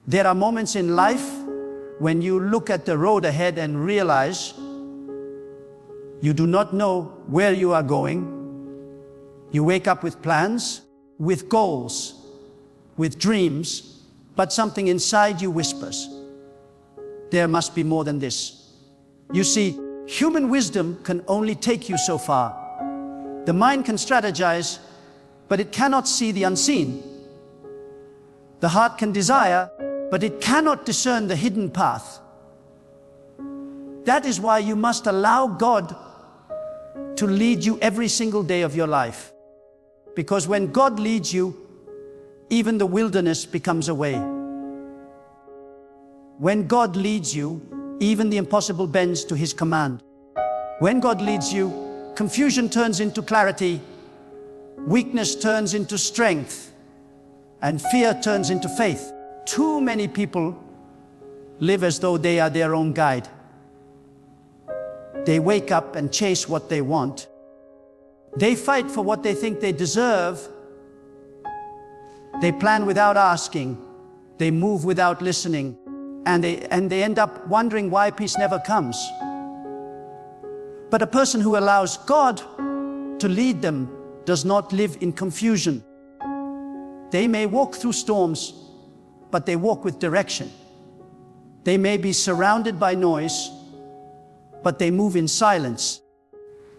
There are moments in life when you look at the road ahead and realize you do not know where you are going. You wake up with plans, with goals, with dreams, but something inside you whispers, there must be more than this. You see, human wisdom can only take you so far. The mind can strategize, but it cannot see the unseen. The heart can desire, but it cannot discern the hidden path. That is why you must allow God to lead you every single day of your life. Because when God leads you, even the wilderness becomes a way. When God leads you, even the impossible bends to His command. When God leads you, confusion turns into clarity, weakness turns into strength, and fear turns into faith. Too many people live as though they are their own guide. They wake up and chase what they want. They fight for what they think they deserve. They plan without asking. They move without listening. And they end up wondering why peace never comes. But a person who allows God to lead them does not live in confusion. They may walk through storms, but they walk with direction. They may be surrounded by noise, but they move in silence.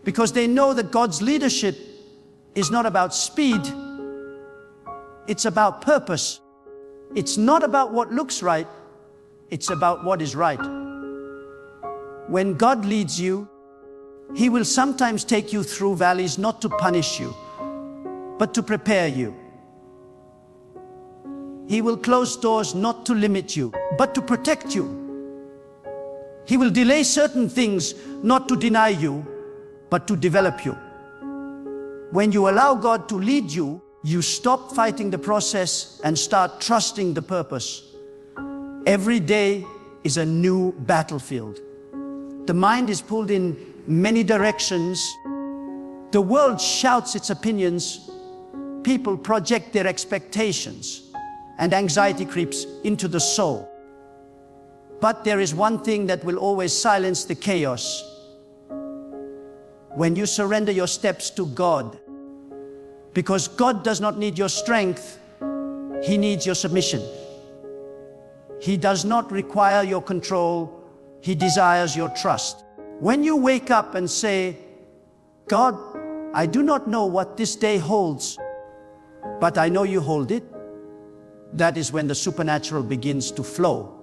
Because they know that God's leadership is not about speed, it's about purpose. It's not about what looks right, it's about what is right. When God leads you, He will sometimes take you through valleys not to punish you, but to prepare you. He will close doors not to limit you, but to protect you. He will delay certain things not to deny you, but to develop you. When you allow God to lead you, you stop fighting the process and start trusting the purpose. Every day is a new battlefield. The mind is pulled in many directions. The world shouts its opinions. People project their expectations, and anxiety creeps into the soul. But there is one thing that will always silence the chaos. When you surrender your steps to God, because God does not need your strength, He needs your submission. He does not require your control, He desires your trust. When you wake up and say, God, I do not know what this day holds, but I know you hold it, that is when the supernatural begins to flow.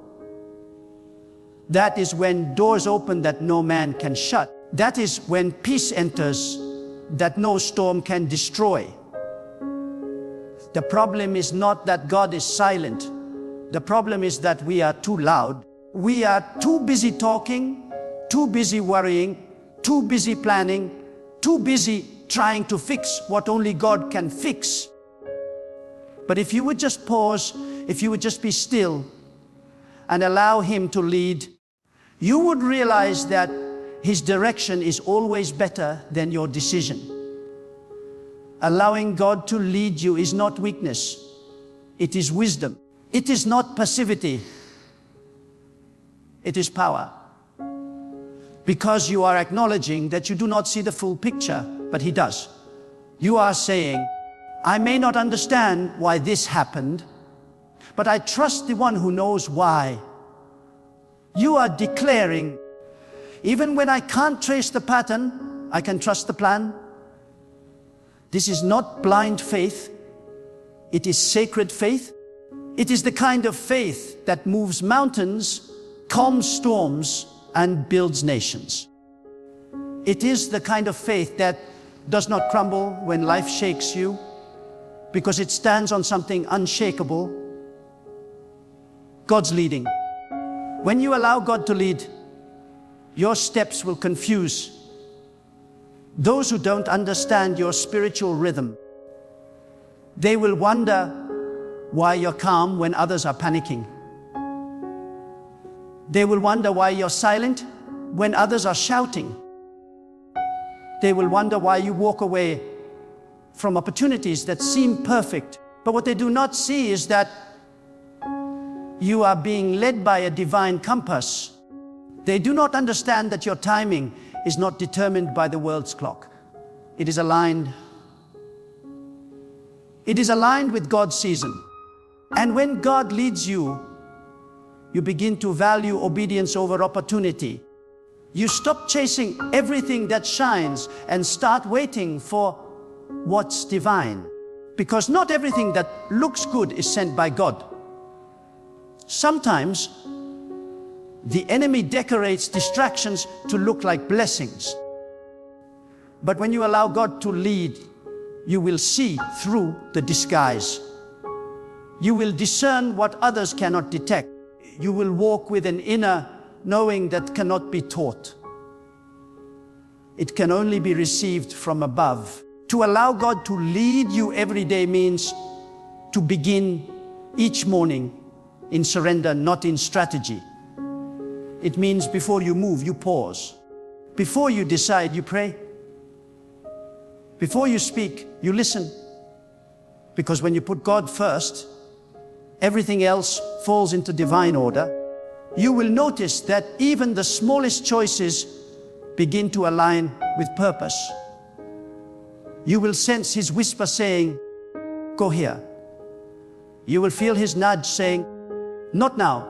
That is when doors open that no man can shut. That is when peace enters that no storm can destroy. The problem is not that God is silent. The problem is that we are too loud. We are too busy talking, too busy worrying, too busy planning, too busy trying to fix what only God can fix. But if you would just pause, if you would just be still and allow Him to lead, you would realize that His direction is always better than your decision. Allowing God to lead you is not weakness, it is wisdom. It is not passivity, it is power. Because you are acknowledging that you do not see the full picture, but He does. You are saying, I may not understand why this happened, but I trust the one who knows why. You are declaring, even when I can't trace the pattern, I can trust the plan. This is not blind faith, it is sacred faith. It is the kind of faith that moves mountains, calms storms, and builds nations. It is the kind of faith that does not crumble when life shakes you, because it stands on something unshakable. God's leading. When you allow God to lead, your steps will confuse those who don't understand your spiritual rhythm. They will wonder why you're calm when others are panicking. They will wonder why you're silent when others are shouting. They will wonder why you walk away from opportunities that seem perfect. But what they do not see is that You are being led by a divine compass. They do not understand that your timing is not determined by the world's clock. It is aligned. It is aligned with God's season. And when God leads you, you begin to value obedience over opportunity. You stop chasing everything that shines and start waiting for what's divine. Because not everything that looks good is sent by God. Sometimes the enemy decorates distractions to look like blessings. But when you allow God to lead, you will see through the disguise. You will discern what others cannot detect. You will walk with an inner knowing that cannot be taught. It can only be received from above. To allow God to lead you every day means to begin each morning in surrender, not in strategy. It means before you move, you pause. Before you decide, you pray. Before you speak, you listen. Because when you put God first, everything else falls into divine order. You will notice that even the smallest choices begin to align with purpose. You will sense His whisper saying, "Go here." You will feel His nudge saying, "Not now."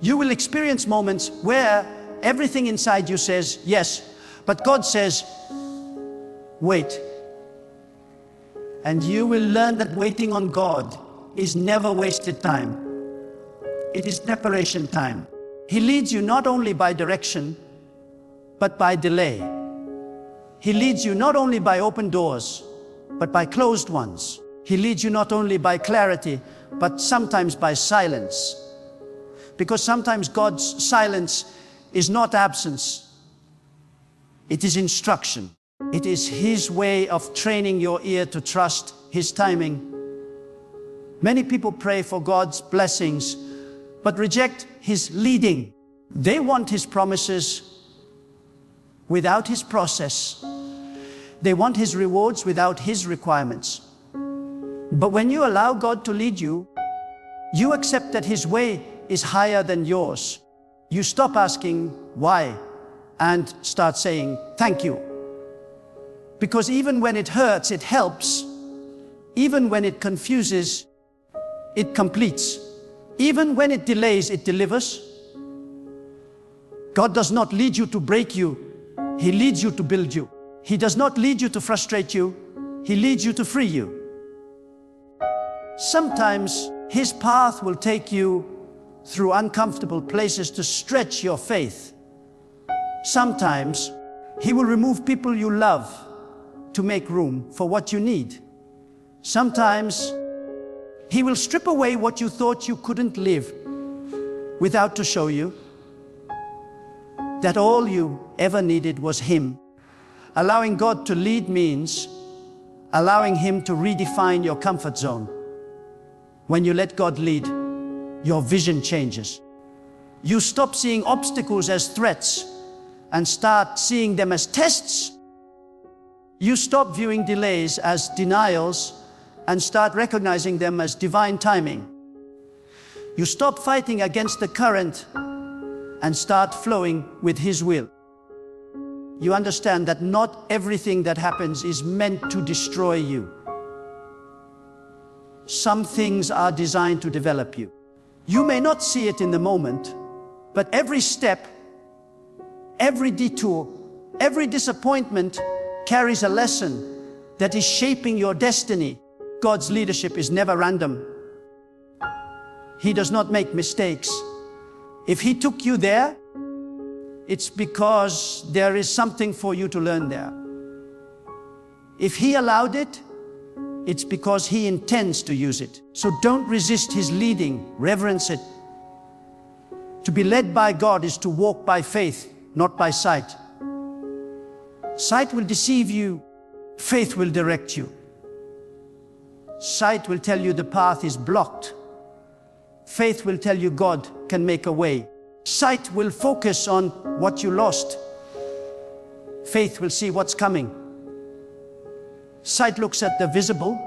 You will experience moments where everything inside you says yes, but God says, "Wait." And you will learn that waiting on God is never wasted time. It is preparation time. He leads you not only by direction, but by delay. He leads you not only by open doors, but by closed ones. He leads you not only by clarity, but sometimes by silence. Because sometimes God's silence is not absence. It is instruction. It is His way of training your ear to trust His timing. Many people pray for God's blessings, but reject His leading. They want His promises without His process. They want His rewards without His requirements. But when you allow God to lead you, you accept that His way is higher than yours. You stop asking why and start saying thank you. Because even when it hurts, it helps. Even when it confuses, it completes. Even when it delays, it delivers. God does not lead you to break you. He leads you to build you. He does not lead you to frustrate you. He leads you to free you. Sometimes His path will take you through uncomfortable places to stretch your faith. Sometimes He will remove people you love to make room for what you need. Sometimes He will strip away what you thought you couldn't live without, to show you that all you ever needed was Him. Allowing God to lead means allowing Him to redefine your comfort zone. When you let God lead, your vision changes. You stop seeing obstacles as threats and start seeing them as tests. You stop viewing delays as denials and start recognizing them as divine timing. You stop fighting against the current and start flowing with His will. You understand that not everything that happens is meant to destroy you. Some things are designed to develop you. You may not see it in the moment, but every step, every detour, every disappointment carries a lesson that is shaping your destiny. God's leadership is never random. He does not make mistakes. If He took you there, it's because there is something for you to learn there. If He allowed it, it's because He intends to use it. So don't resist His leading, reverence it. To be led by God is to walk by faith, not by sight. Sight will deceive you, faith will direct you. Sight will tell you the path is blocked. Faith will tell you God can make a way. Sight will focus on what you lost. Faith will see what's coming. Sight looks at the visible.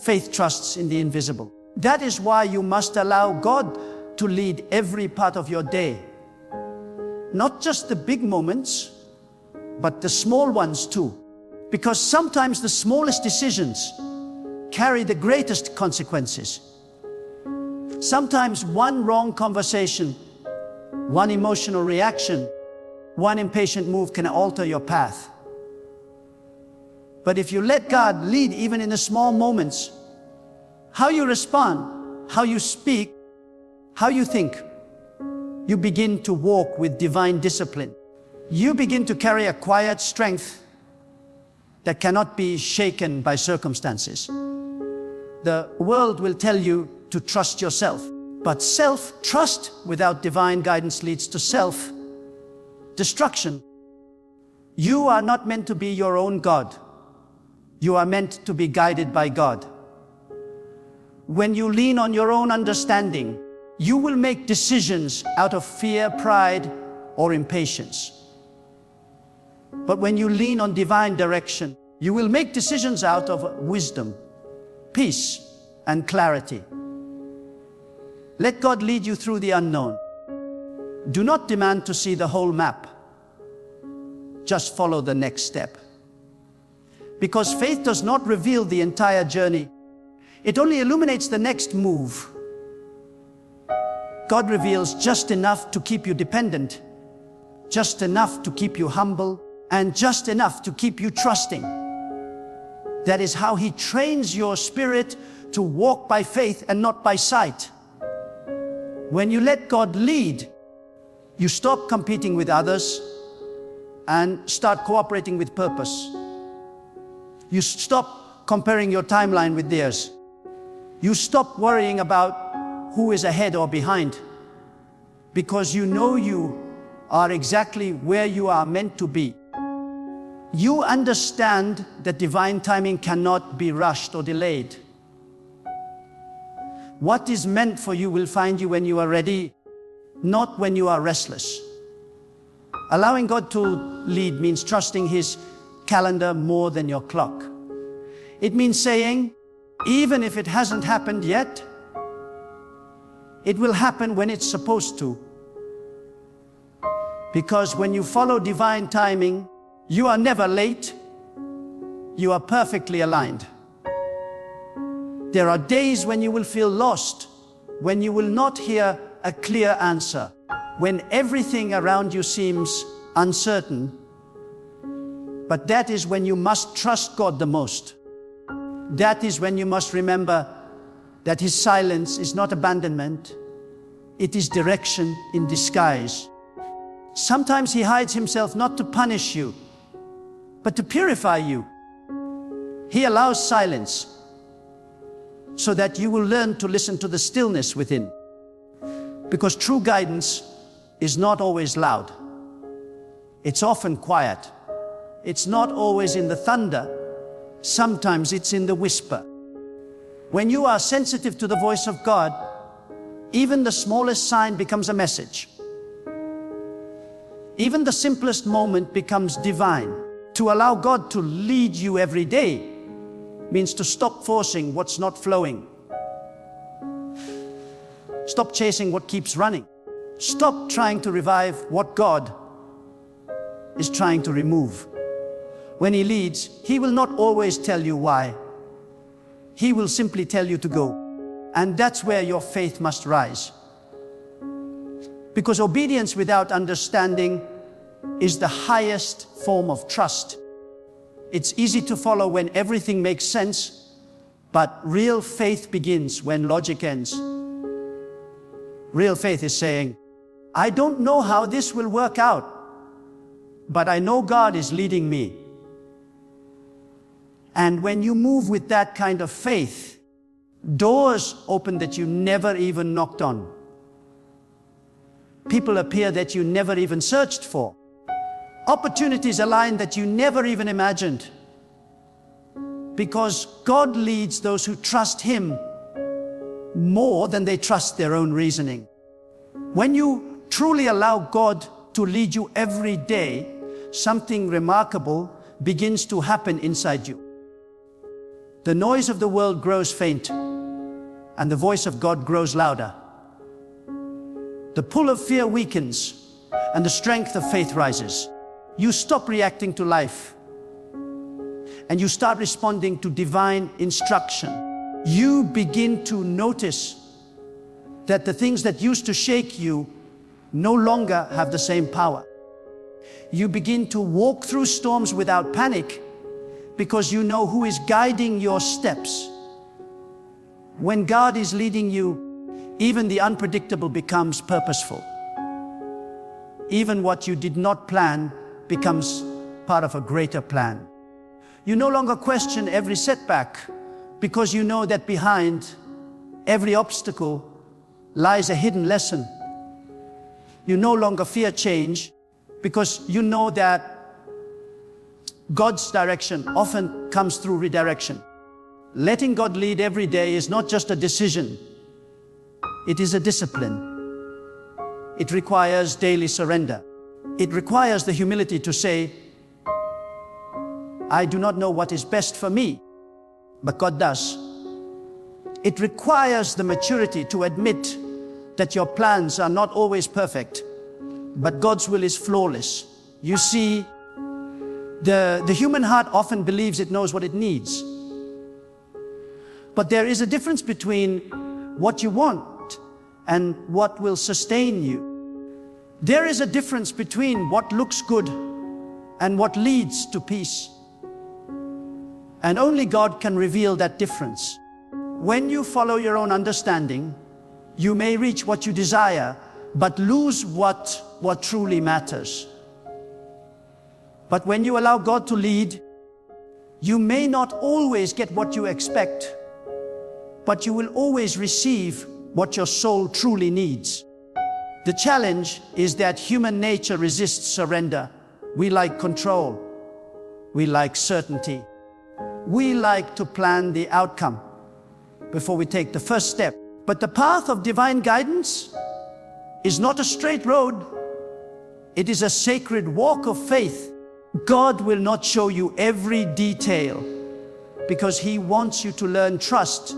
Faith trusts in the invisible. That is why you must allow God to lead every part of your day. Not just the big moments, but the small ones too. Because sometimes the smallest decisions carry the greatest consequences. Sometimes one wrong conversation, one emotional reaction, one impatient move can alter your path. But if you let God lead even in the small moments, how you respond, how you speak, how you think, you begin to walk with divine discipline. You begin to carry a quiet strength that cannot be shaken by circumstances. The world will tell you to trust yourself, but self-trust without divine guidance leads to self-destruction. You are not meant to be your own God. You are meant to be guided by God. When you lean on your own understanding, you will make decisions out of fear, pride, or impatience. But when you lean on divine direction, you will make decisions out of wisdom, peace, and clarity. Let God lead you through the unknown. Do not demand to see the whole map. Just follow the next step. Because faith does not reveal the entire journey. It only illuminates the next move. God reveals just enough to keep you dependent, just enough to keep you humble, and just enough to keep you trusting. That is how He trains your spirit to walk by faith and not by sight. When you let God lead, you stop competing with others and start cooperating with purpose. You stop comparing your timeline with theirs. You stop worrying about who is ahead or behind, because you know you are exactly where you are meant to be. You understand that divine timing cannot be rushed or delayed. What is meant for you will find you when you are ready, not when you are restless. Allowing God to lead means trusting His calendar more than your clock. It means saying, even if it hasn't happened yet, it will happen when it's supposed to. Because when you follow divine timing, you are never late. You are perfectly aligned. There are days when you will feel lost, when you will not hear a clear answer, when everything around you seems uncertain. But that is when you must trust God the most. That is when you must remember that His silence is not abandonment, it is direction in disguise. Sometimes He hides Himself not to punish you, but to purify you. He allows silence so that you will learn to listen to the stillness within. Because true guidance is not always loud. It's often quiet. It's not always in the thunder. Sometimes it's in the whisper. When you are sensitive to the voice of God, even the smallest sign becomes a message. Even the simplest moment becomes divine. To allow God to lead you every day means to stop forcing what's not flowing. Stop chasing what keeps running. Stop trying to revive what God is trying to remove. When He leads, He will not always tell you why. He will simply tell you to go. And that's where your faith must rise. Because obedience without understanding is the highest form of trust. It's easy to follow when everything makes sense, but real faith begins when logic ends. Real faith is saying, I don't know how this will work out, but I know God is leading me. And when you move with that kind of faith, doors open that you never even knocked on. People appear that you never even searched for. Opportunities align that you never even imagined. Because God leads those who trust Him more than they trust their own reasoning. When you truly allow God to lead you every day, something remarkable begins to happen inside you. The noise of the world grows faint, and the voice of God grows louder. The pull of fear weakens, and the strength of faith rises. You stop reacting to life, and you start responding to divine instruction. You begin to notice that the things that used to shake you no longer have the same power. You begin to walk through storms without panic because you know who is guiding your steps. When God is leading you, even the unpredictable becomes purposeful. Even what you did not plan becomes part of a greater plan. You no longer question every setback because you know that behind every obstacle lies a hidden lesson. You no longer fear change because you know that God's direction often comes through redirection. Letting God lead every day is not just a decision, it is a discipline. It requires daily surrender. It requires the humility to say, I do not know what is best for me, but God does. It requires the maturity to admit that your plans are not always perfect, but God's will is flawless. You see, the human heart often believes it knows what it needs. But there is a difference between what you want and what will sustain you. There is a difference between what looks good and what leads to peace. And only God can reveal that difference. When you follow your own understanding, you may reach what you desire, but lose what truly matters. But when you allow God to lead, you may not always get what you expect, but you will always receive what your soul truly needs. The challenge is that human nature resists surrender. We like control. We like certainty. We like to plan the outcome before we take the first step. But the path of divine guidance is not a straight road. It is a sacred walk of faith. God will not show you every detail because He wants you to learn trust,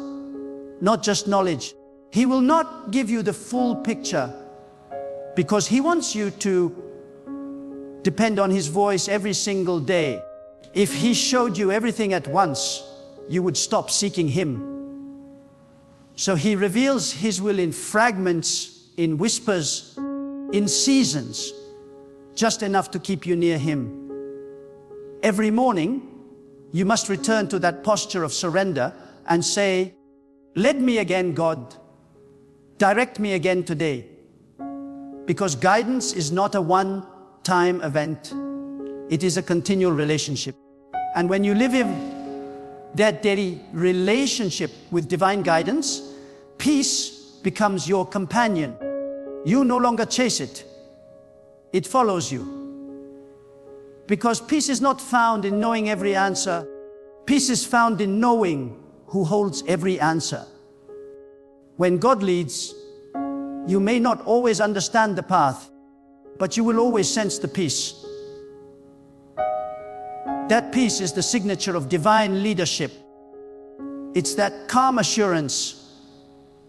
not just knowledge. He will not give you the full picture because He wants you to depend on His voice every single day. If He showed you everything at once, you would stop seeking Him. So He reveals His will in fragments, in whispers, in seasons, just enough to keep you near Him. Every morning, you must return to that posture of surrender and say, lead me again, God. Direct me again today. Because guidance is not a one-time event. It is a continual relationship. And when you live in that daily relationship with divine guidance, peace becomes your companion. You no longer chase it. It follows you. Because peace is not found in knowing every answer. Peace is found in knowing who holds every answer. When God leads, you may not always understand the path, but you will always sense the peace. That peace is the signature of divine leadership. It's that calm assurance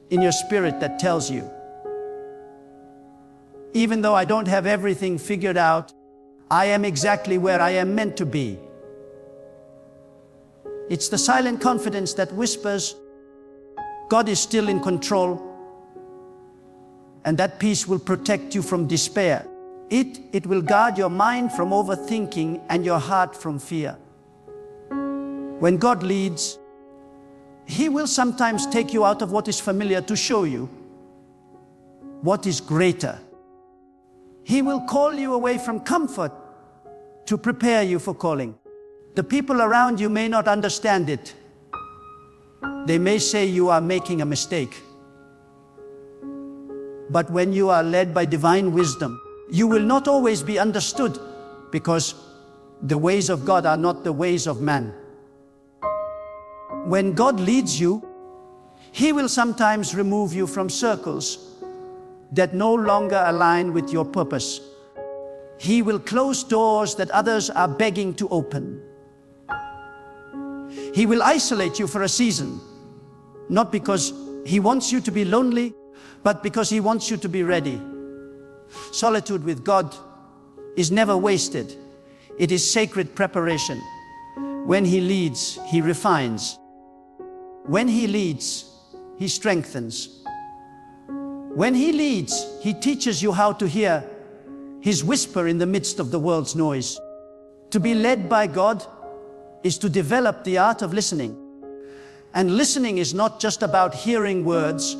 in your spirit that tells you, even though I don't have everything figured out, I am exactly where I am meant to be. It's the silent confidence that whispers, God is still in control, and that peace will protect you from despair. It will guard your mind from overthinking and your heart from fear. When God leads, He will sometimes take you out of what is familiar to show you what is greater. He will call you away from comfort to prepare you for calling. The people around you may not understand it. They may say you are making a mistake. But when you are led by divine wisdom, you will not always be understood because the ways of God are not the ways of man. When God leads you, He will sometimes remove you from circles that no longer align with your purpose. He will close doors that others are begging to open. He will isolate you for a season, not because He wants you to be lonely, but because He wants you to be ready. Solitude with God is never wasted. It is sacred preparation. When He leads, He refines. When He leads, He strengthens. When He leads, He teaches you how to hear His whisper in the midst of the world's noise. To be led by God is to develop the art of listening. And listening is not just about hearing words,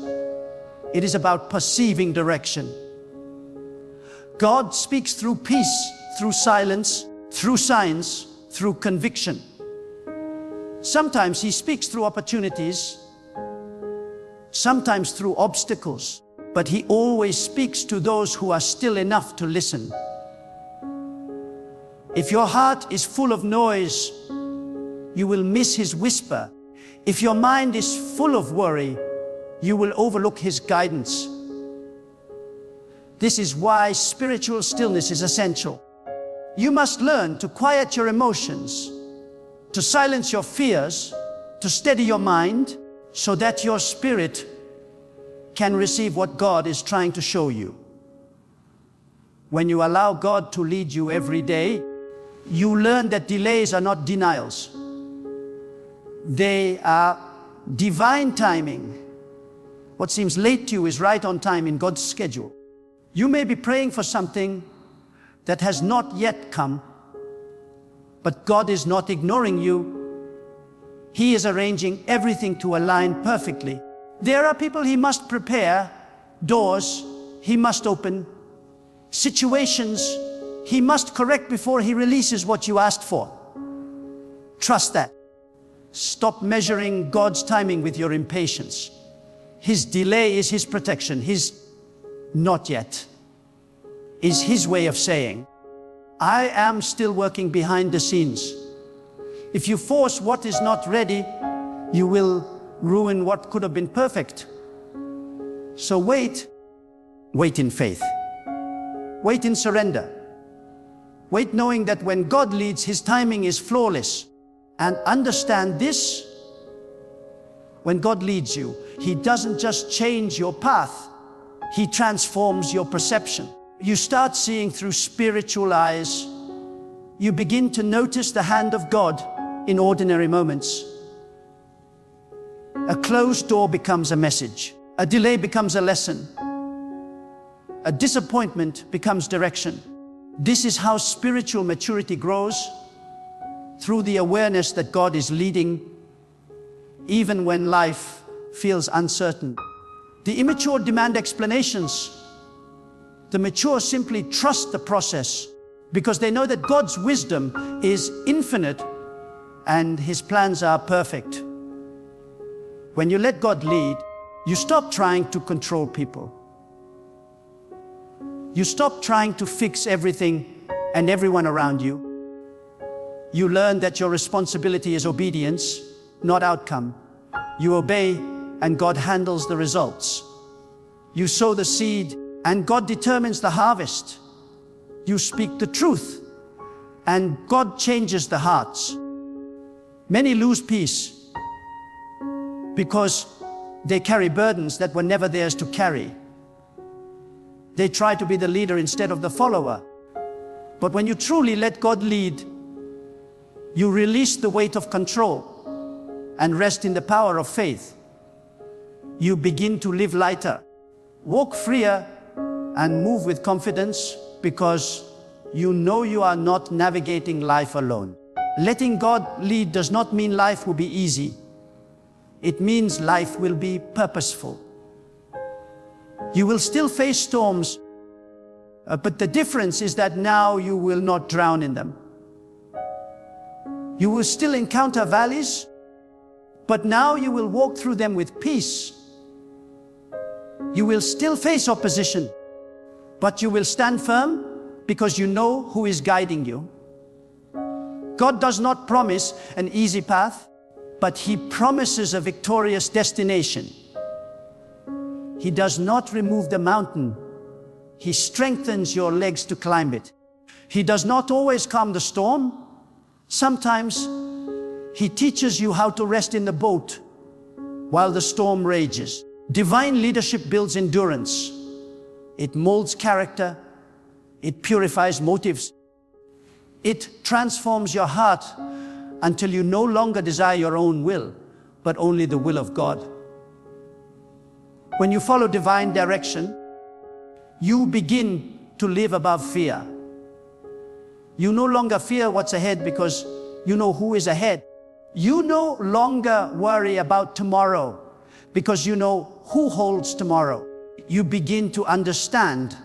it is about perceiving direction. God speaks through peace, through silence, through signs, through conviction. Sometimes He speaks through opportunities, sometimes through obstacles, but He always speaks to those who are still enough to listen. If your heart is full of noise, you will miss His whisper. If your mind is full of worry, you will overlook His guidance. This is why spiritual stillness is essential. You must learn to quiet your emotions, to silence your fears, to steady your mind, so that your spirit can receive what God is trying to show you. When you allow God to lead you every day, you learn that delays are not denials. They are divine timing. What seems late to you is right on time in God's schedule. You may be praying for something that has not yet come, but God is not ignoring you. He is arranging everything to align perfectly. There are people He must prepare, doors He must open, situations He must correct before He releases what you asked for. Trust that. Stop measuring God's timing with your impatience. His delay is His protection. His not yet is His way of saying, I am still working behind the scenes. If you force what is not ready, you will ruin what could have been perfect. So wait in faith. Wait in surrender. Wait knowing that when God leads, His timing is flawless. And understand this, when God leads you, He doesn't just change your path, He transforms your perception. You start seeing through spiritual eyes. You begin to notice the hand of God in ordinary moments. A closed door becomes a message. A delay becomes a lesson. A disappointment becomes direction. This is how spiritual maturity grows, through the awareness that God is leading, even when life feels uncertain. The immature demand explanations. The mature simply trust the process because they know that God's wisdom is infinite and His plans are perfect. When you let God lead, you stop trying to control people. You stop trying to fix everything and everyone around you. You learn that your responsibility is obedience, not outcome. You obey and God handles the results. You sow the seed and God determines the harvest. You speak the truth and God changes the hearts. Many lose peace because they carry burdens that were never theirs to carry. They try to be the leader instead of the follower. But when you truly let God lead, you release the weight of control and rest in the power of faith. You begin to live lighter, walk freer, and move with confidence because you know you are not navigating life alone. Letting God lead does not mean life will be easy. It means life will be purposeful. You will still face storms, but the difference is that now you will not drown in them. You will still encounter valleys, but now you will walk through them with peace. You will still face opposition, but you will stand firm because you know who is guiding you. God does not promise an easy path, but He promises a victorious destination. He does not remove the mountain. He strengthens your legs to climb it. He does not always calm the storm. Sometimes He teaches you how to rest in the boat while the storm rages. Divine leadership builds endurance. It molds character. It purifies motives. It transforms your heart until you no longer desire your own will, but only the will of God. When you follow divine direction, you begin to live above fear. You no longer fear what's ahead because you know who is ahead. You no longer worry about tomorrow because you know who holds tomorrow. You begin to understand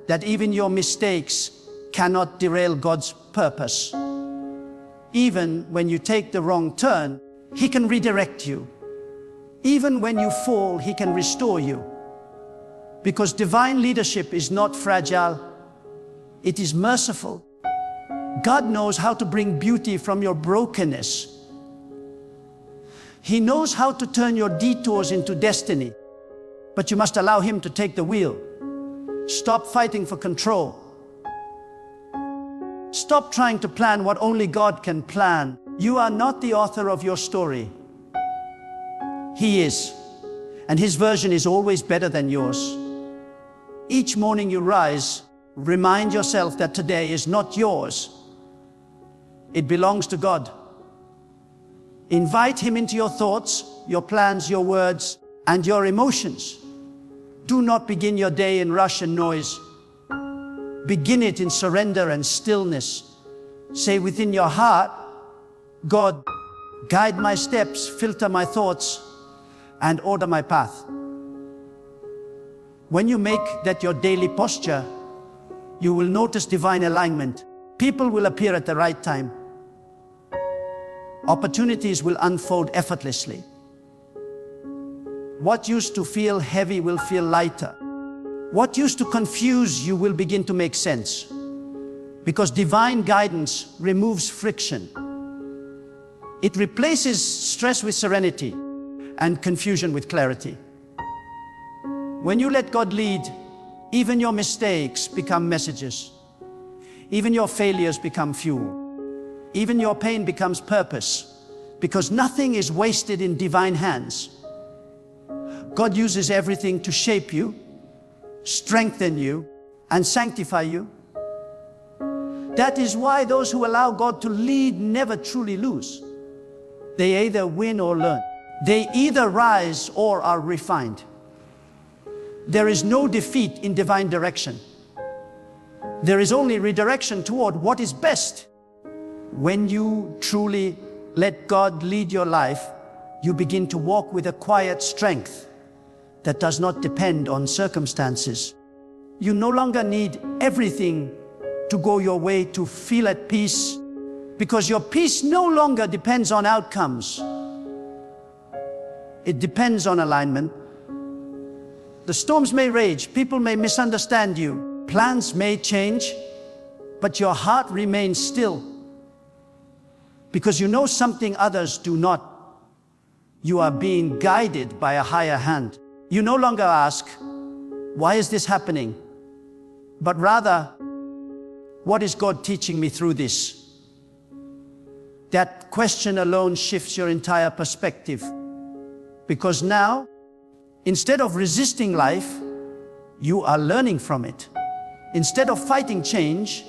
that even your mistakes cannot derail God's purpose. Even when you take the wrong turn, He can redirect you. Even when you fall, He can restore you. Because divine leadership is not fragile, it is merciful. God knows how to bring beauty from your brokenness. He knows how to turn your detours into destiny, but you must allow Him to take the wheel. Stop fighting for control. Stop trying to plan what only God can plan. You are not the author of your story. He is, and His version is always better than yours. Each morning you rise, remind yourself that today is not yours. It belongs to God. Invite Him into your thoughts, your plans, your words, and your emotions. Do not begin your day in rush and noise. Begin it in surrender and stillness. Say within your heart, God, guide my steps, filter my thoughts, and order my path. When you make that your daily posture, you will notice divine alignment. People will appear at the right time. Opportunities will unfold effortlessly. What used to feel heavy will feel lighter. What used to confuse you will begin to make sense. Because divine guidance removes friction. It replaces stress with serenity and confusion with clarity. When you let God lead, even your mistakes become messages. Even your failures become fuel. Even your pain becomes purpose, because nothing is wasted in divine hands. God uses everything to shape you, strengthen you, and sanctify you. That is why those who allow God to lead never truly lose. They either win or learn. They either rise or are refined. There is no defeat in divine direction. There is only redirection toward what is best. When you truly let God lead your life, you begin to walk with a quiet strength that does not depend on circumstances. You no longer need everything to go your way to feel at peace, because your peace no longer depends on outcomes. It depends on alignment. The storms may rage, people may misunderstand you, plans may change, but your heart remains still. Because you know something others do not. You are being guided by a higher hand. You no longer ask, why is this happening? But rather, what is God teaching me through this? That question alone shifts your entire perspective. Because now, instead of resisting life, you are learning from it. Instead of fighting change,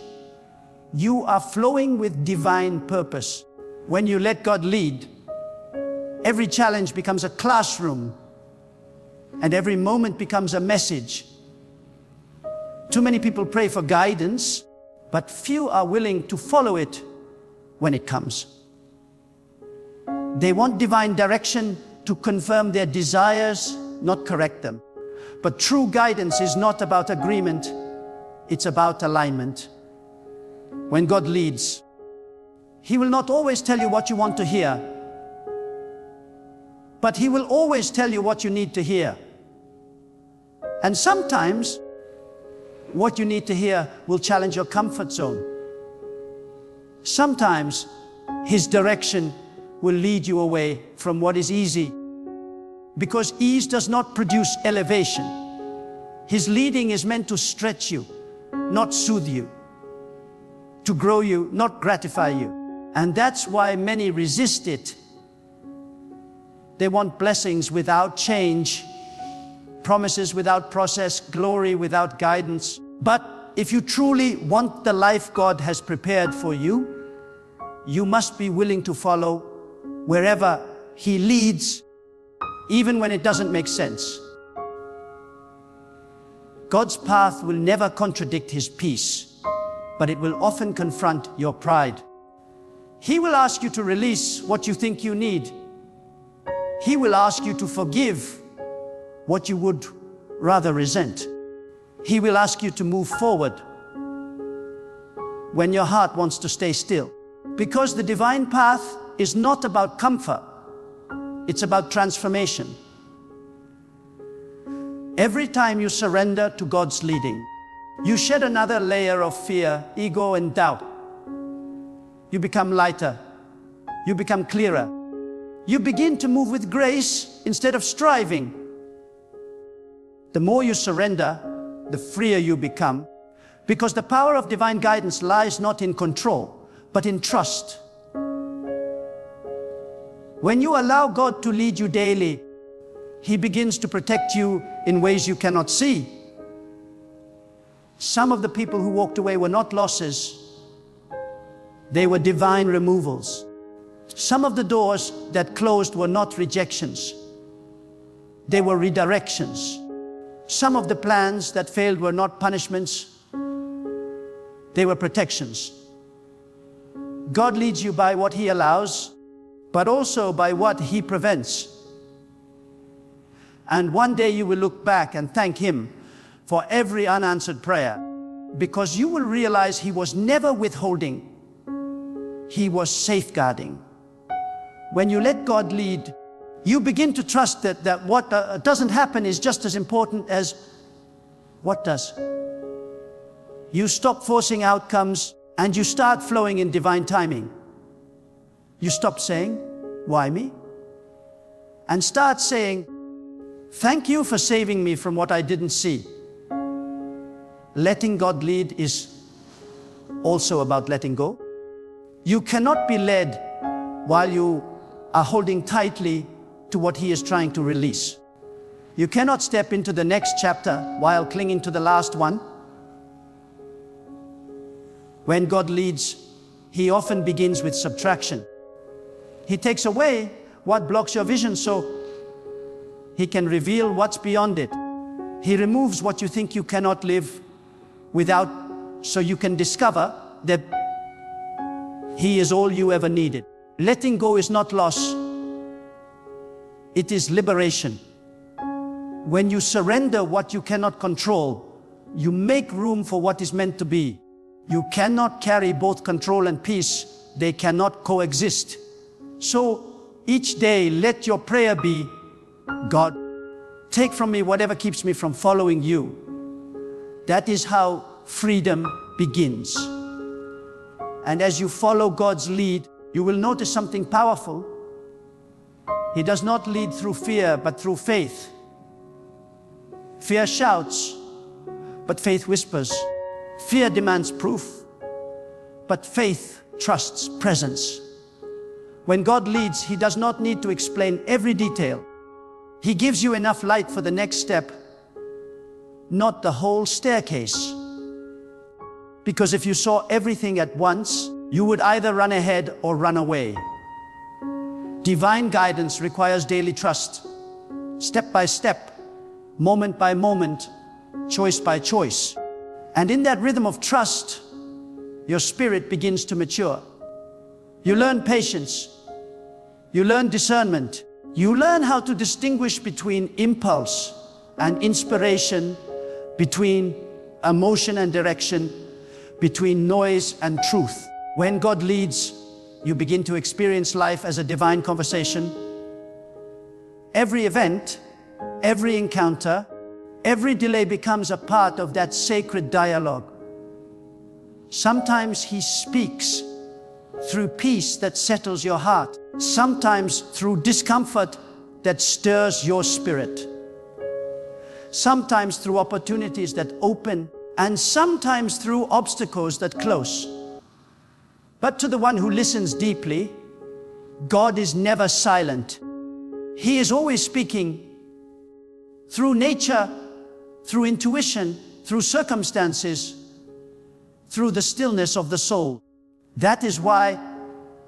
you are flowing with divine purpose. When you let God lead, every challenge becomes a classroom, and every moment becomes a message. Too many people pray for guidance, but few are willing to follow it when it comes. They want divine direction to confirm their desires, not correct them. But true guidance is not about agreement, it's about alignment. When God leads, He will not always tell you what you want to hear, but He will always tell you what you need to hear. And sometimes, what you need to hear will challenge your comfort zone. Sometimes, His direction will lead you away from what is easy, because ease does not produce elevation. His leading is meant to stretch you, not soothe you, to grow you, not gratify you. And that's why many resist it. They want blessings without change, promises without process, glory without guidance. But if you truly want the life God has prepared for you, you must be willing to follow wherever He leads, even when it doesn't make sense. God's path will never contradict His peace, but it will often confront your pride. He will ask you to release what you think you need. He will ask you to forgive what you would rather resent. He will ask you to move forward when your heart wants to stay still. Because the divine path is not about comfort, it's about transformation. Every time you surrender to God's leading, you shed another layer of fear, ego, and doubt. You become lighter. You become clearer. You begin to move with grace instead of striving. The more you surrender, the freer you become, because the power of divine guidance lies not in control, but in trust. When you allow God to lead you daily, He begins to protect you in ways you cannot see. Some of the people who walked away were not losses. They were divine removals. Some of the doors that closed were not rejections. They were redirections. Some of the plans that failed were not punishments. They were protections. God leads you by what He allows, but also by what He prevents. And one day you will look back and thank Him for every unanswered prayer, because you will realize He was never withholding. He was safeguarding. When you let God lead, you begin to trust that what doesn't happen is just as important as what does. You stop forcing outcomes and you start flowing in divine timing. You stop saying, "Why me?" and start saying, "Thank you for saving me from what I didn't see." Letting God lead is also about letting go. You cannot be led while you are holding tightly to what He is trying to release. You cannot step into the next chapter while clinging to the last one. When God leads, He often begins with subtraction. He takes away what blocks your vision so He can reveal what's beyond it. He removes what you think you cannot live without, so you can discover that He is all you ever needed. Letting go is not loss. It is liberation. When you surrender what you cannot control, you make room for what is meant to be. You cannot carry both control and peace. They cannot coexist. So each day, let your prayer be, "God, take from me whatever keeps me from following you." That is how freedom begins. And as you follow God's lead, you will notice something powerful. He does not lead through fear, but through faith. Fear shouts, but faith whispers. Fear demands proof, but faith trusts presence. When God leads, He does not need to explain every detail. He gives you enough light for the next step, not the whole staircase. Because if you saw everything at once, you would either run ahead or run away. Divine guidance requires daily trust, step by step, moment by moment, choice by choice. And in that rhythm of trust, your spirit begins to mature. You learn patience. You learn discernment. You learn how to distinguish between impulse and inspiration, between emotion and direction, between noise and truth. When God leads, you begin to experience life as a divine conversation. Every event, every encounter, every delay becomes a part of that sacred dialogue. Sometimes He speaks through peace that settles your heart, sometimes through discomfort that stirs your spirit, sometimes through opportunities that open, and sometimes through obstacles that close. But to the one who listens deeply, God is never silent. He is always speaking, through nature, through intuition, through circumstances, through the stillness of the soul. That is why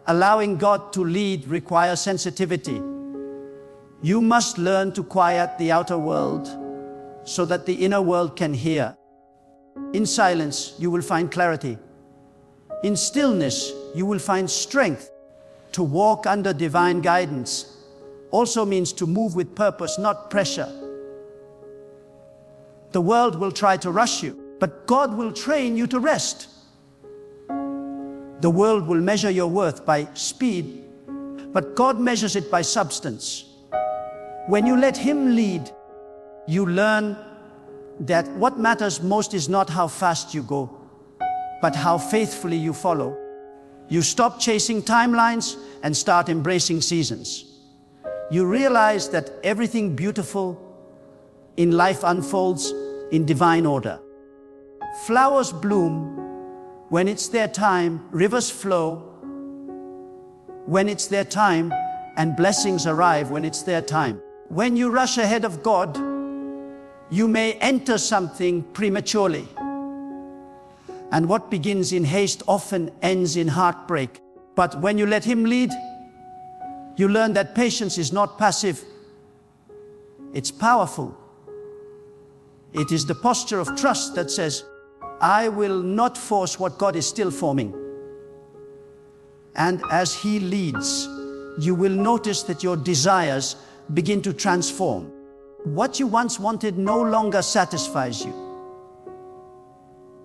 allowing God to lead requires sensitivity. You must learn to quiet the outer world so that the inner world can hear. In silence, you will find clarity. In stillness, you will find strength. To walk under divine guidance also means to move with purpose, not pressure. The world will try to rush you, but God will train you to rest. The world will measure your worth by speed, but God measures it by substance. When you let Him lead, you learn that what matters most is not how fast you go, but how faithfully you follow. You stop chasing timelines and start embracing seasons. You realize that everything beautiful in life unfolds in divine order. Flowers bloom when it's their time, rivers flow when it's their time, and blessings arrive when it's their time. When you rush ahead of God, you may enter something prematurely. And what begins in haste often ends in heartbreak. But when you let Him lead, you learn that patience is not passive, it's powerful. It is the posture of trust that says, I will not force what God is still forming. And as He leads, you will notice that your desires begin to transform. What you once wanted no longer satisfies you.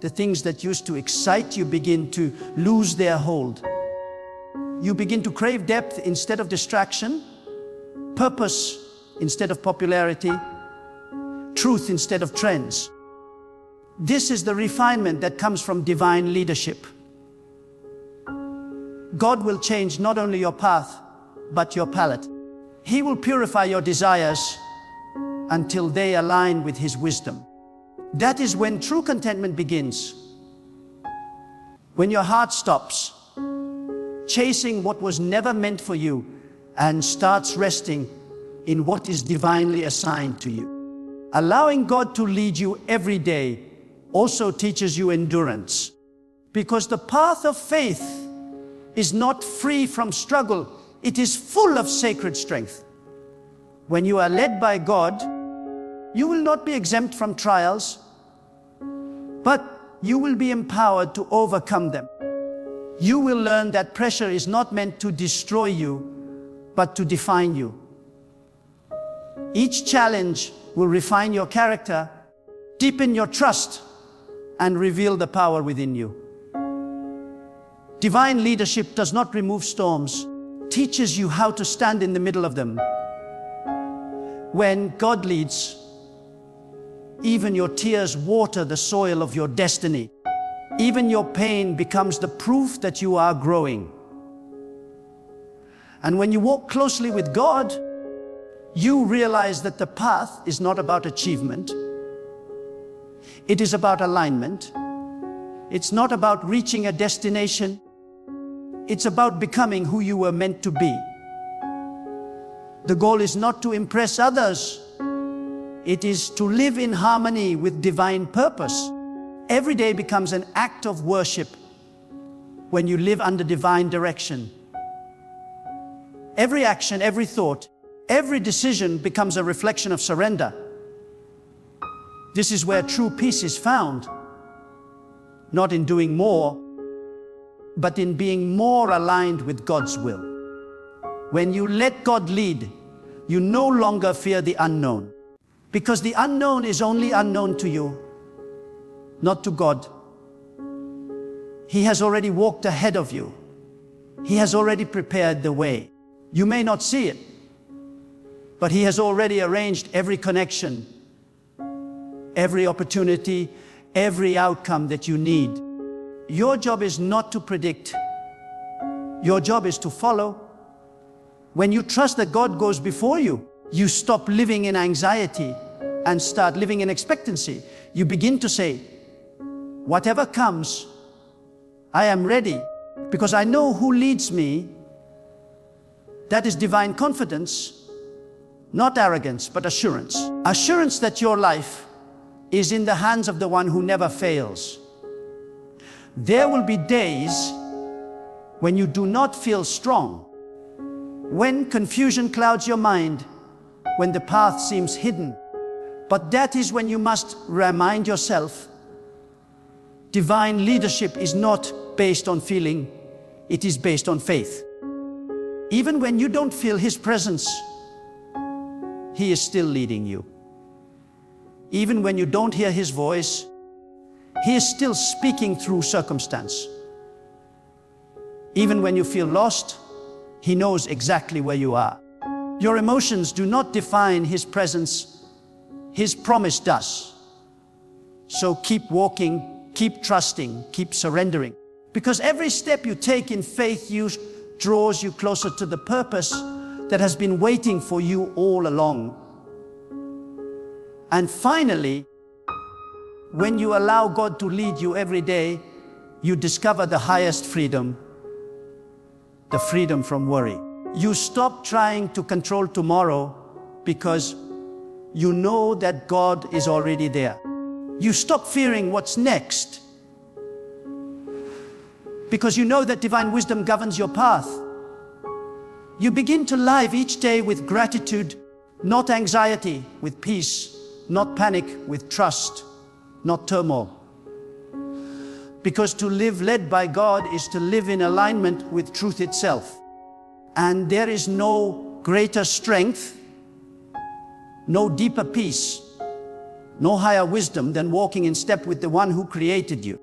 The things that used to excite you begin to lose their hold. You begin to crave depth instead of distraction, purpose instead of popularity, truth instead of trends. This is the refinement that comes from divine leadership. God will change not only your path, but your palate. He will purify your desires until they align with His wisdom. That is when true contentment begins. When your heart stops chasing what was never meant for you and starts resting in what is divinely assigned to you. Allowing God to lead you every day also teaches you endurance, because the path of faith is not free from struggle. It is full of sacred strength. When you are led by God, you will not be exempt from trials, but you will be empowered to overcome them. You will learn that pressure is not meant to destroy you, but to define you. Each challenge will refine your character, deepen your trust, and reveal the power within you. Divine leadership does not remove storms, teaches you how to stand in the middle of them. When God leads, even your tears water the soil of your destiny. Even your pain becomes the proof that you are growing. And when you walk closely with God, you realize that the path is not about achievement. It is about alignment. It's not about reaching a destination. It's about becoming who you were meant to be. The goal is not to impress others. It is to live in harmony with divine purpose. Every day becomes an act of worship when you live under divine direction. Every action, every thought, every decision becomes a reflection of surrender. This is where true peace is found, not in doing more, but in being more aligned with God's will. When you let God lead, you no longer fear the unknown, because the unknown is only unknown to you, not to God. He has already walked ahead of you. He has already prepared the way. You may not see it, but He has already arranged every connection, every opportunity, every outcome that you need. Your job is not to predict. Your job is to follow. When you trust that God goes before you, you stop living in anxiety and start living in expectancy. You begin to say, whatever comes, I am ready, because I know who leads me. That is divine confidence, not arrogance, but assurance. Assurance that your life is in the hands of the one who never fails. There will be days when you do not feel strong, when confusion clouds your mind, when the path seems hidden. But that is when you must remind yourself, divine leadership is not based on feeling, it is based on faith. Even when you don't feel His presence, He is still leading you. Even when you don't hear His voice, He is still speaking through circumstance. Even when you feel lost, He knows exactly where you are. Your emotions do not define His presence, His promise does. So keep walking, keep trusting, keep surrendering. Because every step you take in faith draws you closer to the purpose that has been waiting for you all along. And finally, when you allow God to lead you every day, you discover the highest freedom, the freedom from worry. You stop trying to control tomorrow because you know that God is already there. You stop fearing what's next because you know that divine wisdom governs your path. You begin to live each day with gratitude, not anxiety, with peace, not panic, with trust, not turmoil. Because to live led by God is to live in alignment with truth itself. And there is no greater strength, no deeper peace, no higher wisdom than walking in step with the one who created you.